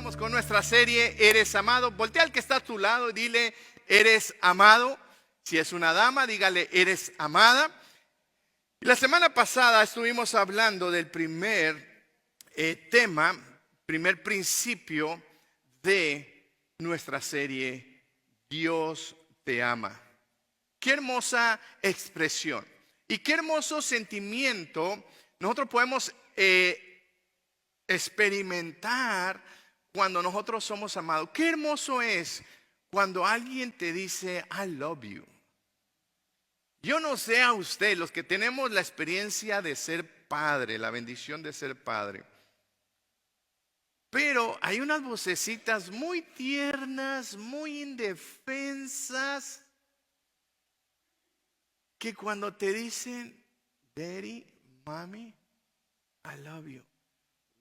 Continuamos con nuestra serie Eres Amado. Voltea al que está a tu lado y dile, eres amado. Si es una dama, dígale, eres amada. Y la semana pasada estuvimos hablando del primer tema, primer principio de nuestra serie, Dios te ama. Qué hermosa expresión y qué hermoso sentimiento nosotros podemos experimentar cuando nosotros somos amados. Qué hermoso es cuando alguien te dice I love you. Yo no sé a usted, los que tenemos la experiencia de ser padre, la bendición de ser padre, pero hay unas vocecitas muy tiernas, muy indefensas, que cuando te dicen Daddy, Mami, I love you,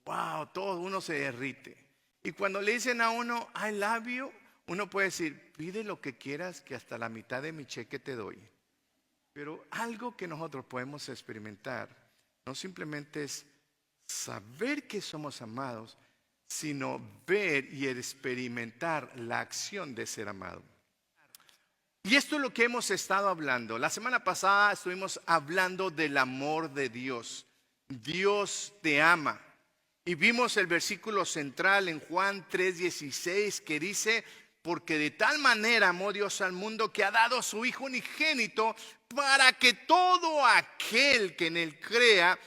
wow, todo uno se derrite. Y cuando le dicen a uno I love you, uno puede decir, pide lo que quieras que hasta la mitad de mi cheque te doy. Pero algo que nosotros podemos experimentar no simplemente es saber que somos amados, sino ver y experimentar la acción de ser amado. Y esto es lo que hemos estado hablando. La semana pasada estuvimos hablando del amor de Dios. Dios te ama. Y vimos el versículo central en Juan 3:16 que dice, porque de tal manera amó Dios al mundo que ha dado a su Hijo unigénito para que todo aquel que en él crea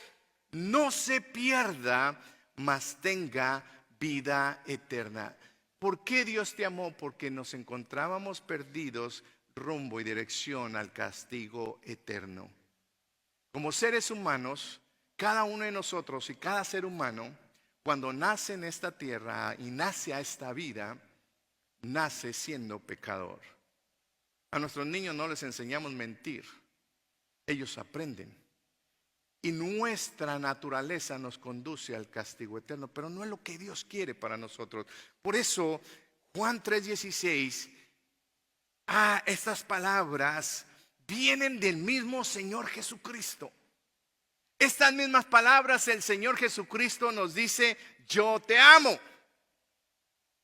no se pierda, mas tenga vida eterna. ¿Por qué Dios te amó? Porque nos encontrábamos perdidos rumbo y dirección al castigo eterno. Como seres humanos, cada uno de nosotros y cada ser humano, cuando nace en esta tierra y nace a esta vida, nace siendo pecador. A nuestros niños no les enseñamos mentir, ellos aprenden. Y nuestra naturaleza nos conduce al castigo eterno, pero no es lo que Dios quiere para nosotros. Por eso Juan 3:16, estas palabras vienen del mismo Señor Jesucristo. Estas mismas palabras el Señor Jesucristo nos dice, yo te amo.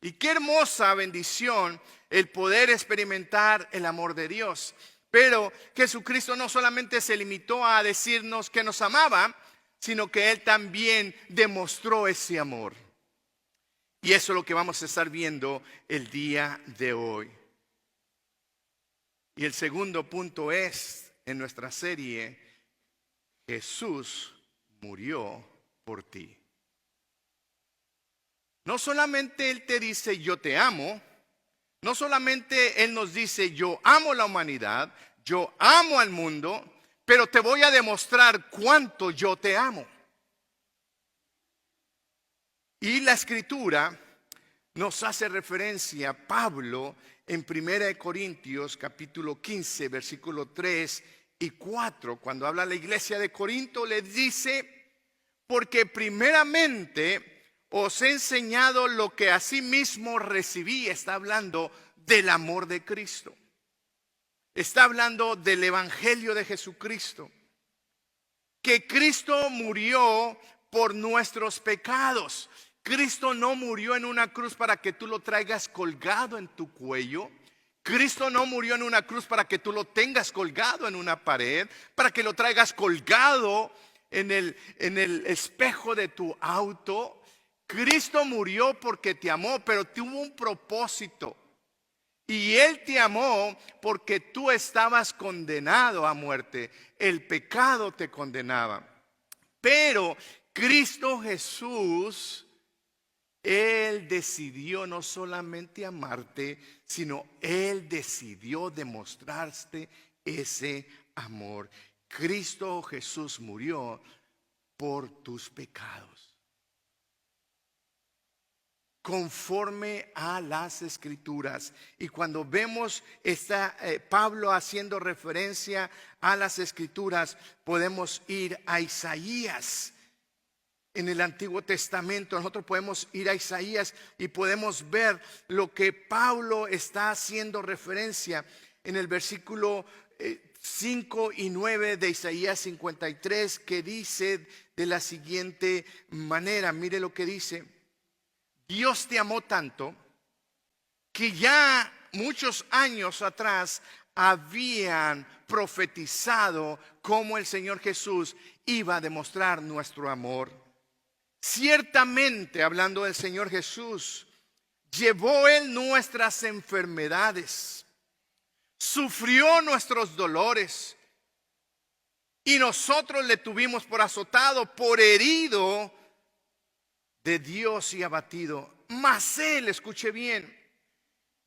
Y qué hermosa bendición el poder experimentar el amor de Dios. Pero Jesucristo no solamente se limitó a decirnos que nos amaba, sino que Él también demostró ese amor. Y eso es lo que vamos a estar viendo el día de hoy. Y el segundo punto es, en nuestra serie, Jesús murió por ti. No solamente Él te dice yo te amo, no solamente Él nos dice yo amo la humanidad, yo amo al mundo, pero te voy a demostrar cuánto yo te amo. Y la Escritura nos hace referencia, Pablo, en 1 Corintios capítulo 15, versículo 3 y 4, cuando habla a la iglesia de Corinto, le dice, porque primeramente os he enseñado lo que asimismo recibí. Está hablando del amor de Cristo. Está hablando del evangelio de Jesucristo. Que Cristo murió por nuestros pecados. Cristo no murió en una cruz para que tú lo traigas colgado en tu cuello. Cristo no murió en una cruz para que tú lo tengas colgado en una pared, para que lo traigas colgado en el espejo de tu auto. Cristo murió porque te amó, pero tuvo un propósito. Y Él te amó porque tú estabas condenado a muerte. El pecado te condenaba. Pero Cristo Jesús, Él decidió no solamente amarte, sino Él decidió demostrarte ese amor. Cristo Jesús murió por tus pecados. Conforme a las Escrituras. Y cuando vemos Pablo haciendo referencia a las Escrituras, podemos ir a Isaías. En el Antiguo Testamento nosotros podemos ir a Isaías y podemos ver lo que Pablo está haciendo referencia en el versículo 5 y 9 de Isaías 53, que dice de la siguiente manera, mire lo que dice. Dios te amó tanto que ya muchos años atrás habían profetizado cómo el Señor Jesús iba a demostrar nuestro amor. Ciertamente, hablando del Señor Jesús, llevó Él nuestras enfermedades, sufrió nuestros dolores, y nosotros le tuvimos por azotado, por herido de Dios y abatido. Mas Él, escuche bien,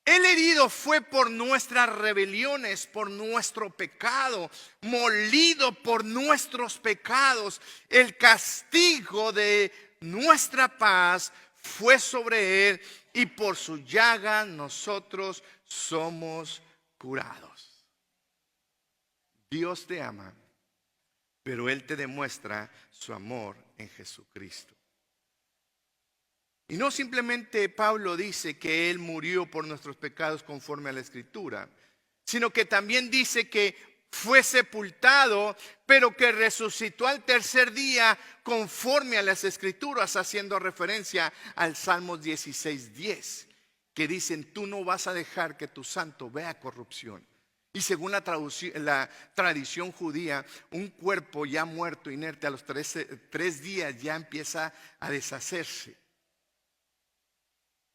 el herido fue por nuestras rebeliones, por nuestro pecado, molido por nuestros pecados. El castigo de nuestra paz fue sobre Él, y por su llaga nosotros somos curados. Dios te ama, pero Él te demuestra su amor en Jesucristo. Y no simplemente Pablo dice que Él murió por nuestros pecados conforme a la Escritura, sino que también dice que fue sepultado, pero que resucitó al tercer día conforme a las Escrituras, haciendo referencia al Salmos 16:10, que dicen: tú no vas a dejar que tu santo vea corrupción. Y según la tradición judía, un cuerpo ya muerto, inerte, a los 3 días ya empieza a deshacerse.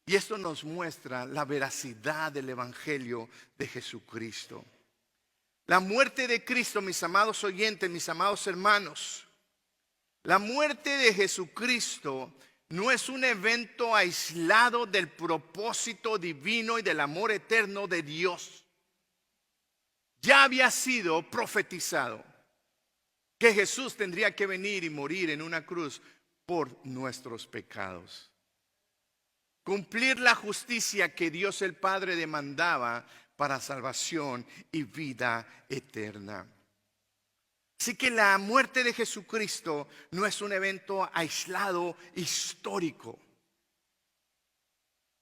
Y esto nos muestra la veracidad del Evangelio de Jesucristo. La muerte de Cristo, mis amados oyentes, mis amados hermanos, la muerte de Jesucristo no es un evento aislado del propósito divino y del amor eterno de Dios. Ya había sido profetizado que Jesús tendría que venir y morir en una cruz por nuestros pecados. Cumplir la justicia que Dios el Padre demandaba para salvación y vida eterna. Así que la muerte de Jesucristo no es un evento aislado histórico.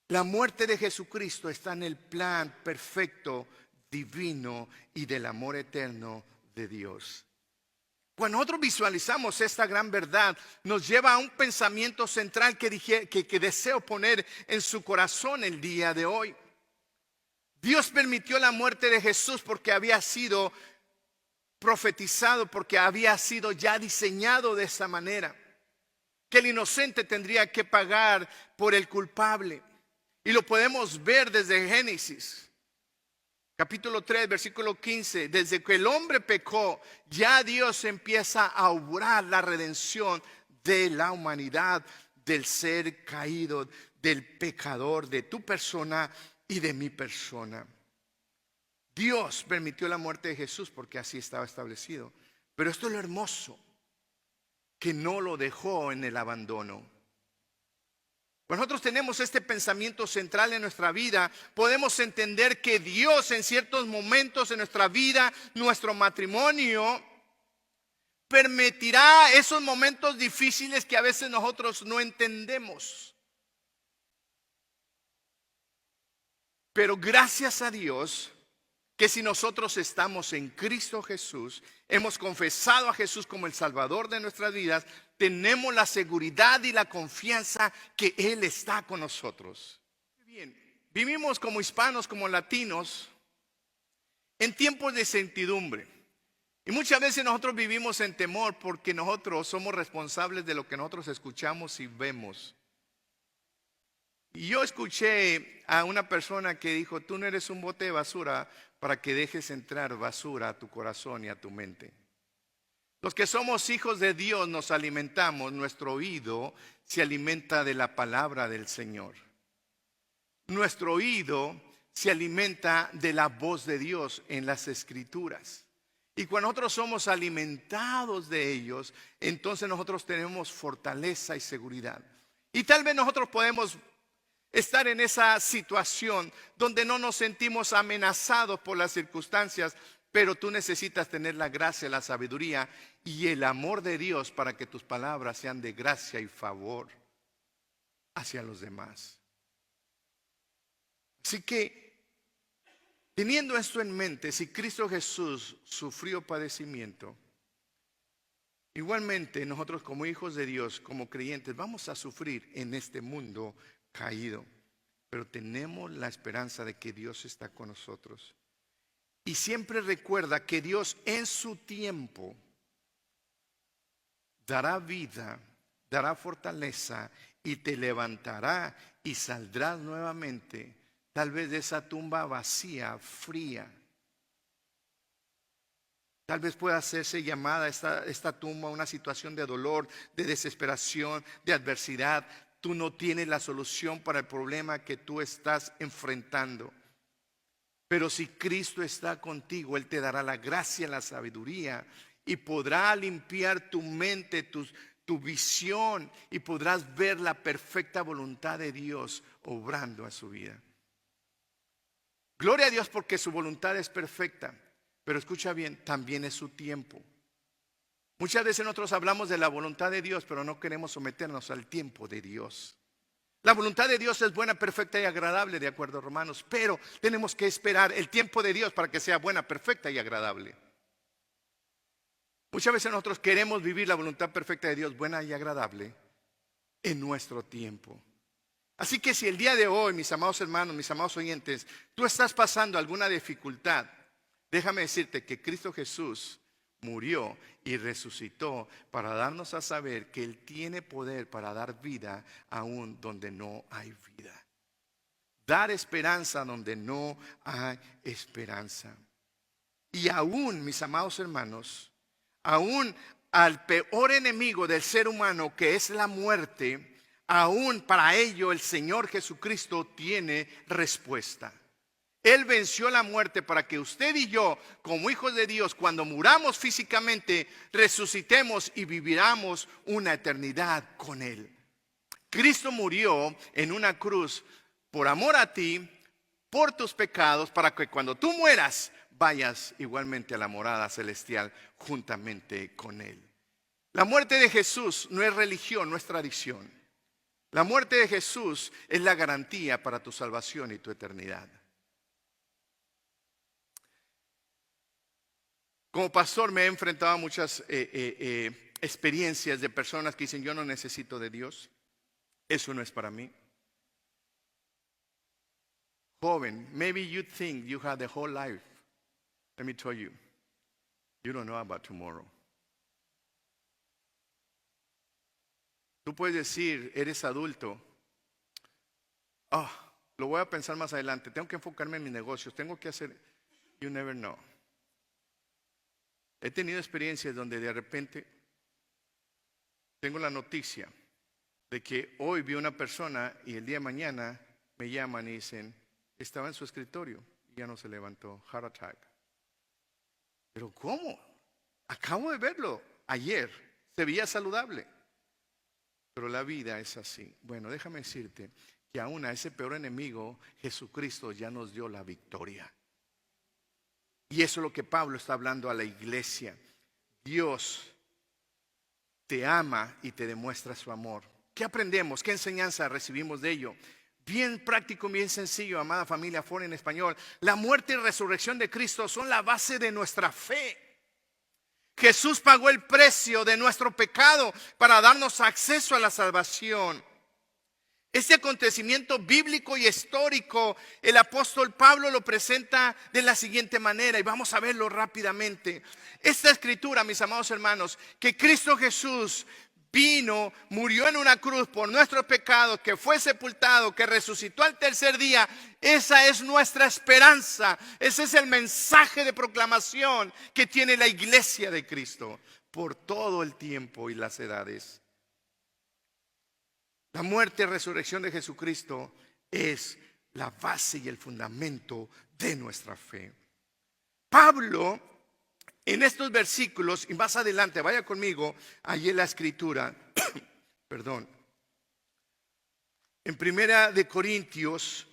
La muerte de Jesucristo está en el plan perfecto, divino y del amor eterno de Dios. Cuando nosotros visualizamos esta gran verdad, nos lleva a un pensamiento central que deseo poner en su corazón el día de hoy. Dios permitió la muerte de Jesús porque había sido profetizado, porque había sido ya diseñado de esa manera, que el inocente tendría que pagar por el culpable. Y lo podemos ver desde Génesis. Capítulo 3, versículo 15, desde que el hombre pecó, ya Dios empieza a obrar la redención de la humanidad, del ser caído, del pecador, de tu persona y de mi persona. Dios permitió la muerte de Jesús porque así estaba establecido. Pero esto es lo hermoso, que no lo dejó en el abandono. Cuando nosotros tenemos este pensamiento central en nuestra vida, podemos entender que Dios en ciertos momentos en nuestra vida, nuestro matrimonio, permitirá esos momentos difíciles que a veces nosotros no entendemos. Pero gracias a Dios, que si nosotros estamos en Cristo Jesús, hemos confesado a Jesús como el Salvador de nuestras vidas, tenemos la seguridad y la confianza que Él está con nosotros. Bien, vivimos como hispanos, como latinos, en tiempos de incertidumbre. Y muchas veces nosotros vivimos en temor porque nosotros somos responsables de lo que nosotros escuchamos y vemos. Y yo escuché a una persona que dijo: tú no eres un bote de basura para que dejes entrar basura a tu corazón y a tu mente. Los que somos hijos de Dios nos alimentamos, nuestro oído se alimenta de la palabra del Señor. Nuestro oído se alimenta de la voz de Dios en las Escrituras. Y cuando nosotros somos alimentados de ellos, entonces nosotros tenemos fortaleza y seguridad. Y tal vez nosotros podemos estar en esa situación donde no nos sentimos amenazados por las circunstancias, pero tú necesitas tener la gracia, la sabiduría y el amor de Dios para que tus palabras sean de gracia y favor hacia los demás. Así que, teniendo esto en mente, si Cristo Jesús sufrió padecimiento, igualmente nosotros como hijos de Dios, como creyentes, vamos a sufrir en este mundo caído, pero tenemos la esperanza de que Dios está con nosotros. Y siempre recuerda que Dios en su tiempo dará vida, dará fortaleza y te levantará y saldrás nuevamente, tal vez de esa tumba vacía, fría. Tal vez pueda hacerse llamada esta tumba una situación de dolor, de desesperación, de adversidad. Tú no tienes la solución para el problema que tú estás enfrentando. Pero si Cristo está contigo, Él te dará la gracia, la sabiduría y podrá limpiar tu mente, tu visión y podrás ver la perfecta voluntad de Dios obrando a su vida. Gloria a Dios porque su voluntad es perfecta. Pero escucha bien, también es su tiempo. Muchas veces nosotros hablamos de la voluntad de Dios, pero no queremos someternos al tiempo de Dios. La voluntad de Dios es buena, perfecta y agradable, de acuerdo a Romanos, pero tenemos que esperar el tiempo de Dios para que sea buena, perfecta y agradable. Muchas veces nosotros queremos vivir la voluntad perfecta de Dios, buena y agradable, en nuestro tiempo. Así que si el día de hoy, mis amados hermanos, mis amados oyentes, tú estás pasando alguna dificultad, déjame decirte que Cristo Jesús murió y resucitó para darnos a saber que Él tiene poder para dar vida aún donde no hay vida. Dar esperanza donde no hay esperanza. Y aún, mis amados hermanos, aún al peor enemigo del ser humano, que es la muerte, aún para ello el Señor Jesucristo tiene respuesta. Él venció la muerte para que usted y yo, como hijos de Dios, cuando muramos físicamente, resucitemos y viviramos una eternidad con Él. Cristo murió en una cruz por amor a ti, por tus pecados, para que cuando tú mueras, vayas igualmente a la morada celestial juntamente con Él. La muerte de Jesús no es religión, no es tradición. La muerte de Jesús es la garantía para tu salvación y tu eternidad. Como pastor me he enfrentado a muchas experiencias de personas que dicen: yo no necesito de Dios, eso no es para mí. Joven, maybe you think you have the whole life. Let me tell you, you don't know about tomorrow. Tú puedes decir, eres adulto, lo voy a pensar más adelante, tengo que enfocarme en mis negocios, tengo que hacer, you never know. He tenido experiencias donde de repente tengo la noticia de que hoy vi una persona y el día de mañana me llaman y dicen: estaba en su escritorio y ya no se levantó, heart attack. Pero ¿cómo? Acabo de verlo ayer, se veía saludable. Pero la vida es así. Bueno, déjame decirte que aún a ese peor enemigo, Jesucristo ya nos dio la victoria. Y eso es lo que Pablo está hablando a la iglesia. Dios te ama y te demuestra su amor. ¿Qué aprendemos? ¿Qué enseñanza recibimos de ello? Bien práctico, bien sencillo, amada familia Fora en español. La muerte y resurrección de Cristo son la base de nuestra fe. Jesús pagó el precio de nuestro pecado para darnos acceso a la salvación. Este acontecimiento bíblico y histórico, el apóstol Pablo lo presenta de la siguiente manera, y vamos a verlo rápidamente. Esta escritura, mis amados hermanos, que Cristo Jesús vino, murió en una cruz por nuestros pecados, que fue sepultado, que resucitó al tercer día, esa es nuestra esperanza. Ese es el mensaje de proclamación que tiene la iglesia de Cristo por todo el tiempo y las edades. La muerte y resurrección de Jesucristo es la base y el fundamento de nuestra fe. Pablo, en estos versículos, y más adelante, vaya conmigo, allí en la escritura, perdón, en Primera de Corintios,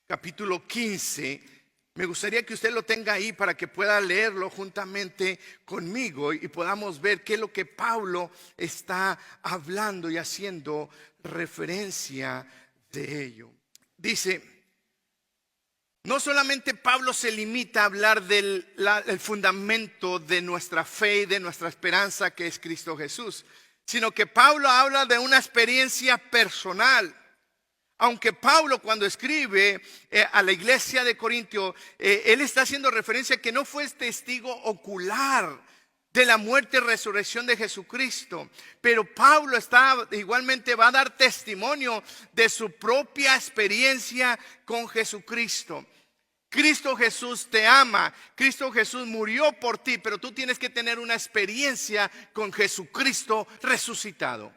capítulo 15, me gustaría que usted lo tenga ahí para que pueda leerlo juntamente conmigo y podamos ver qué es lo que Pablo está hablando y haciendo referencia de ello. Dice, no solamente Pablo se limita a hablar del fundamento de nuestra fe y de nuestra esperanza, que es Cristo Jesús, sino que Pablo habla de una experiencia personal. Aunque Pablo cuando escribe a la iglesia de Corintio, él está haciendo referencia a que no fue testigo ocular de la muerte y resurrección de Jesucristo. Pero Pablo igualmente va a dar testimonio de su propia experiencia con Jesucristo. Cristo Jesús te ama, Cristo Jesús murió por ti, pero tú tienes que tener una experiencia con Jesucristo resucitado.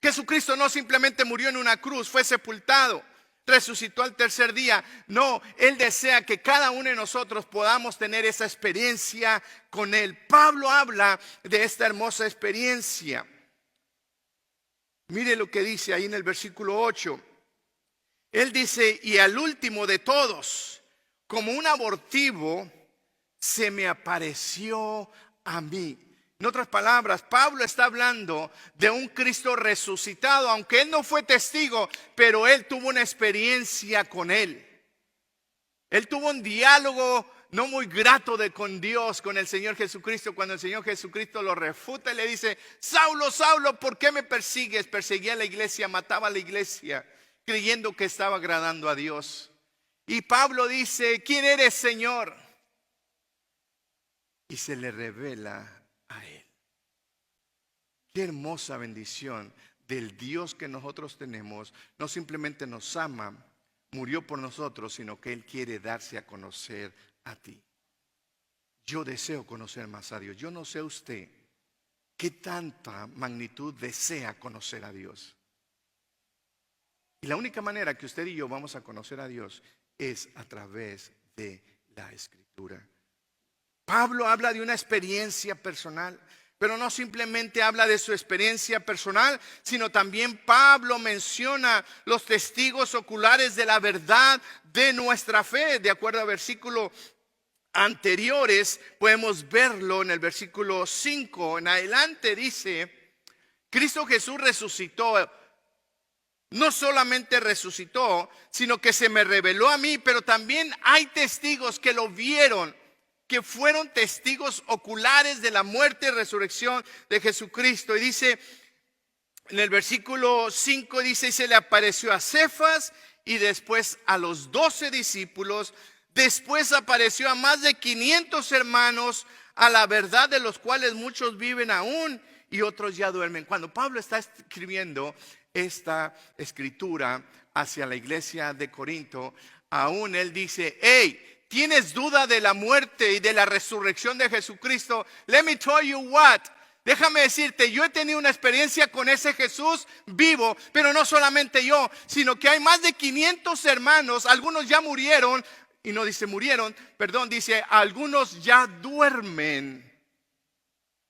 Jesucristo no simplemente murió en una cruz, fue sepultado, resucitó al tercer día. No, Él desea que cada uno de nosotros podamos tener esa experiencia con Él. Pablo habla de esta hermosa experiencia. Mire lo que dice ahí en el versículo 8. Él dice, y al último de todos, como un abortivo, se me apareció a mí. En otras palabras, Pablo está hablando de un Cristo resucitado, aunque él no fue testigo, pero él tuvo una experiencia con él. Él tuvo un diálogo no muy grato con Dios, con el Señor Jesucristo, cuando el Señor Jesucristo lo refuta y le dice, Saulo, Saulo, ¿por qué me persigues? Perseguía a la iglesia, mataba a la iglesia, creyendo que estaba agradando a Dios. Y Pablo dice, ¿quién eres, Señor? Y se le revela a Él. Qué hermosa bendición del Dios que nosotros tenemos. No simplemente nos ama, murió por nosotros, sino que Él quiere darse a conocer a ti. Yo deseo conocer más a Dios. Yo no sé usted qué tanta magnitud desea conocer a Dios. Y la única manera que usted y yo vamos a conocer a Dios es a través de la Escritura. Pablo habla de una experiencia personal, pero no simplemente habla de su experiencia personal, sino también Pablo menciona los testigos oculares de la verdad de nuestra fe. De acuerdo a versículos anteriores, podemos verlo en el versículo 5 en adelante. Dice, Cristo Jesús resucitó. No solamente resucitó, sino que se me reveló a mí, pero también hay testigos que lo vieron, que fueron testigos oculares de la muerte y resurrección de Jesucristo. Y dice, en el versículo 5 dice, y se le apareció a Cefas y después a los 12 discípulos, después apareció a más de 500 hermanos, a la verdad de los cuales muchos viven aún y otros ya duermen. Cuando Pablo está escribiendo esta escritura hacia la iglesia de Corinto, aún él dice, hey, ¿tienes duda de la muerte y de la resurrección de Jesucristo? Let me tell you what. Déjame decirte, yo he tenido una experiencia con ese Jesús vivo, pero no solamente yo, sino que hay más de 500 hermanos, algunos ya murieron, y no dice murieron, perdón, dice algunos ya duermen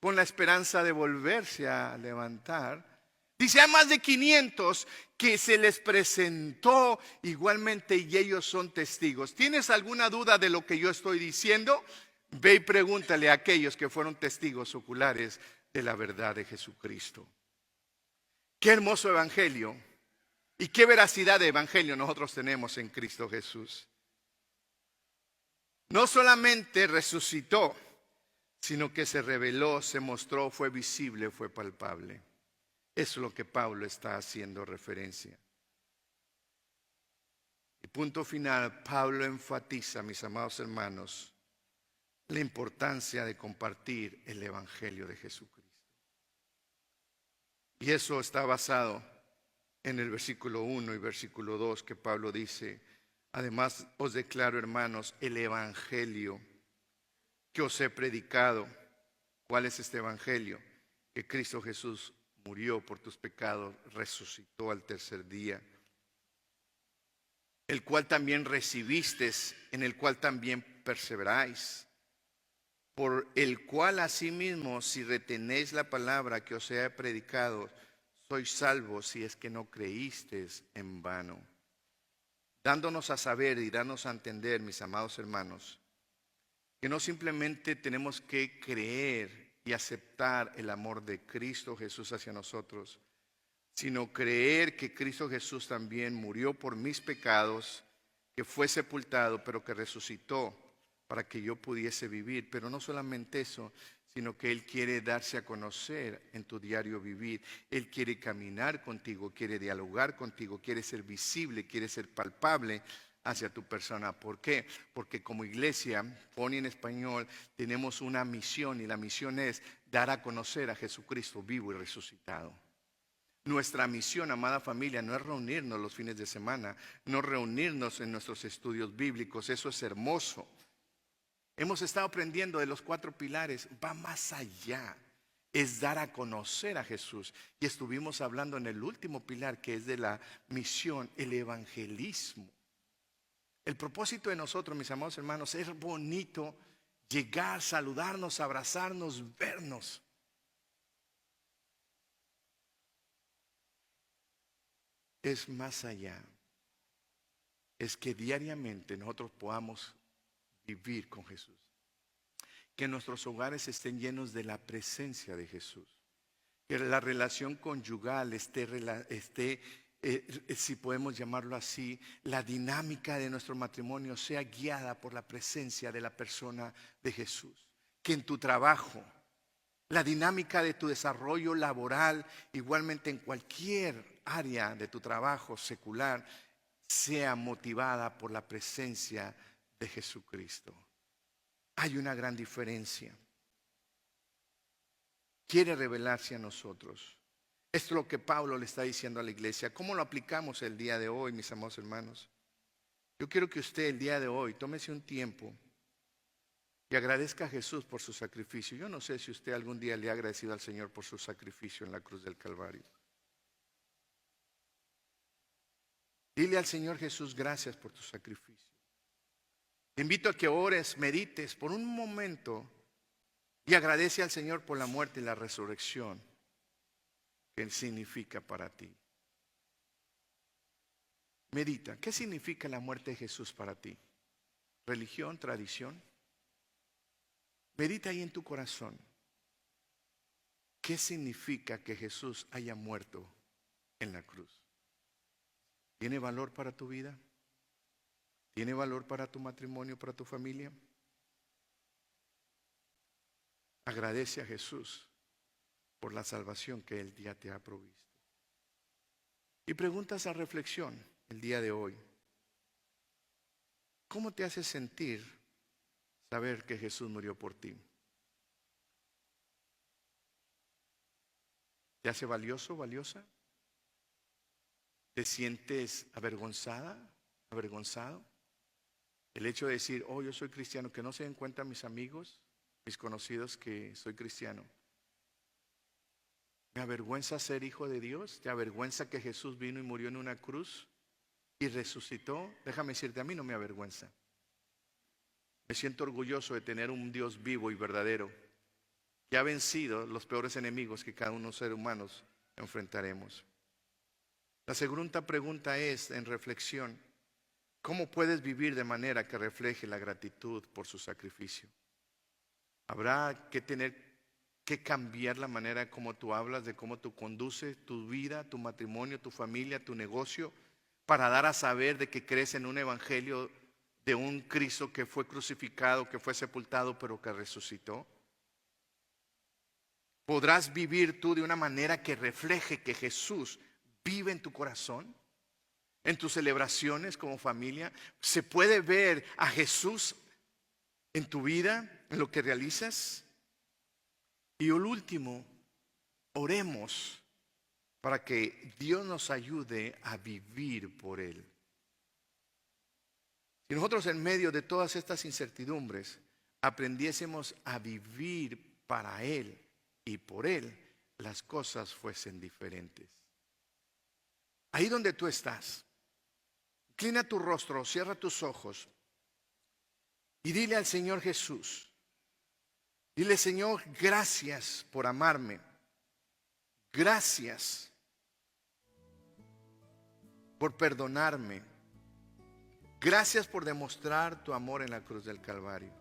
con la esperanza de volverse a levantar. Dice, hay más de 500 que se les presentó igualmente y ellos son testigos. ¿Tienes alguna duda de lo que yo estoy diciendo? Ve y pregúntale a aquellos que fueron testigos oculares de la verdad de Jesucristo. Qué hermoso evangelio y qué veracidad de evangelio nosotros tenemos en Cristo Jesús. No solamente resucitó, sino que se reveló, se mostró, fue visible, fue palpable. Eso es lo que Pablo está haciendo referencia. Y punto final, Pablo enfatiza, mis amados hermanos, la importancia de compartir el evangelio de Jesucristo. Y eso está basado en el versículo 1 y versículo 2 que Pablo dice, además os declaro, hermanos, el evangelio que os he predicado. ¿Cuál es este evangelio? Que Cristo Jesús murió por tus pecados, resucitó al tercer día, el cual también recibisteis, en el cual también perseveráis, por el cual asimismo, si retenéis la palabra que os he predicado, sois salvos si es que no creísteis en vano. Dándonos a saber y dándonos a entender, mis amados hermanos, que no simplemente tenemos que creer y aceptar el amor de Cristo Jesús hacia nosotros, sino creer que Cristo Jesús también murió por mis pecados, que fue sepultado, pero que resucitó para que yo pudiese vivir. Pero no solamente eso, sino que Él quiere darse a conocer en tu diario vivir. Él quiere caminar contigo, quiere dialogar contigo, quiere ser visible, quiere ser palpable hacia tu persona. ¿Por qué? Porque como iglesia, pone en español, tenemos una misión, y la misión es dar a conocer a Jesucristo vivo y resucitado. Nuestra misión, amada familia, no es reunirnos los fines de semana, no reunirnos en nuestros estudios bíblicos. Eso es hermoso. Hemos estado aprendiendo de los 4 pilares. Va más allá. Es dar a conocer a Jesús. Y estuvimos hablando en el último pilar, que es de la misión, el evangelismo. El propósito de nosotros, mis amados hermanos, es bonito llegar, saludarnos, abrazarnos, vernos. Es más allá. Es que diariamente nosotros podamos vivir con Jesús. Que nuestros hogares estén llenos de la presencia de Jesús. Que la relación conyugal esté si podemos llamarlo así, la dinámica de nuestro matrimonio sea guiada por la presencia de la persona de Jesús. Que en tu trabajo, la dinámica de tu desarrollo laboral, igualmente en cualquier área de tu trabajo secular, sea motivada por la presencia de Jesucristo. Hay una gran diferencia. Quiere revelarse a nosotros. Esto es lo que Pablo le está diciendo a la iglesia. ¿Cómo lo aplicamos el día de hoy, mis amados hermanos? Yo quiero que usted el día de hoy tómese un tiempo y agradezca a Jesús por su sacrificio. Yo no sé si usted algún día le ha agradecido al Señor por su sacrificio en la cruz del Calvario. Dile al Señor Jesús, gracias por tu sacrificio. Te invito a que ores, medites por un momento y agradece al Señor por la muerte y la resurrección que Él significa para ti. Medita, ¿qué significa la muerte de Jesús para ti? ¿Religión, tradición? Medita ahí en tu corazón. ¿Qué significa que Jesús haya muerto en la cruz? ¿Tiene valor para tu vida? ¿Tiene valor para tu matrimonio, para tu familia? Agradece a Jesús por la salvación que Él ya te ha provisto. Y preguntas a reflexión el día de hoy. ¿Cómo te hace sentir saber que Jesús murió por ti? ¿Te hace valioso, valiosa? ¿Te sientes avergonzada, avergonzado? El hecho de decir, oh, yo soy cristiano, que no se den cuenta mis amigos, mis conocidos que soy cristiano. ¿Me avergüenza ser hijo de Dios? ¿Te avergüenza que Jesús vino y murió en una cruz y resucitó? Déjame decirte, a mí no me avergüenza. Me siento orgulloso de tener un Dios vivo y verdadero que ha vencido los peores enemigos que cada uno de los seres humanos enfrentaremos. La segunda pregunta es, en reflexión, ¿cómo puedes vivir de manera que refleje la gratitud por su sacrificio? Habrá que tener que cambiar la manera como tú hablas, de cómo tú conduces tu vida, tu matrimonio, tu familia, tu negocio, para dar a saber de que crees en un evangelio de un Cristo que fue crucificado, que fue sepultado, pero que resucitó. ¿Podrás vivir tú de una manera que refleje que Jesús vive en tu corazón? En tus celebraciones como familia, ¿se puede ver a Jesús en tu vida, en lo que realizas? Y el último, oremos para que Dios nos ayude a vivir por Él. Si nosotros en medio de todas estas incertidumbres aprendiésemos a vivir para Él y por Él, las cosas fuesen diferentes. Ahí donde tú estás, inclina tu rostro, cierra tus ojos y dile al Señor Jesús, dile, Señor, gracias por amarme, gracias por perdonarme, gracias por demostrar tu amor en la cruz del Calvario,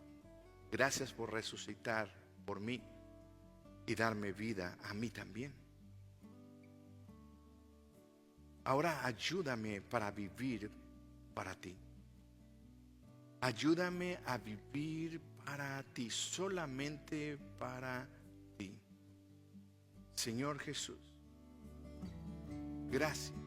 gracias por resucitar por mí y darme vida a mí también. Ahora ayúdame para vivir para ti. Ayúdame a vivir para ti, solamente para ti. Señor Jesús, gracias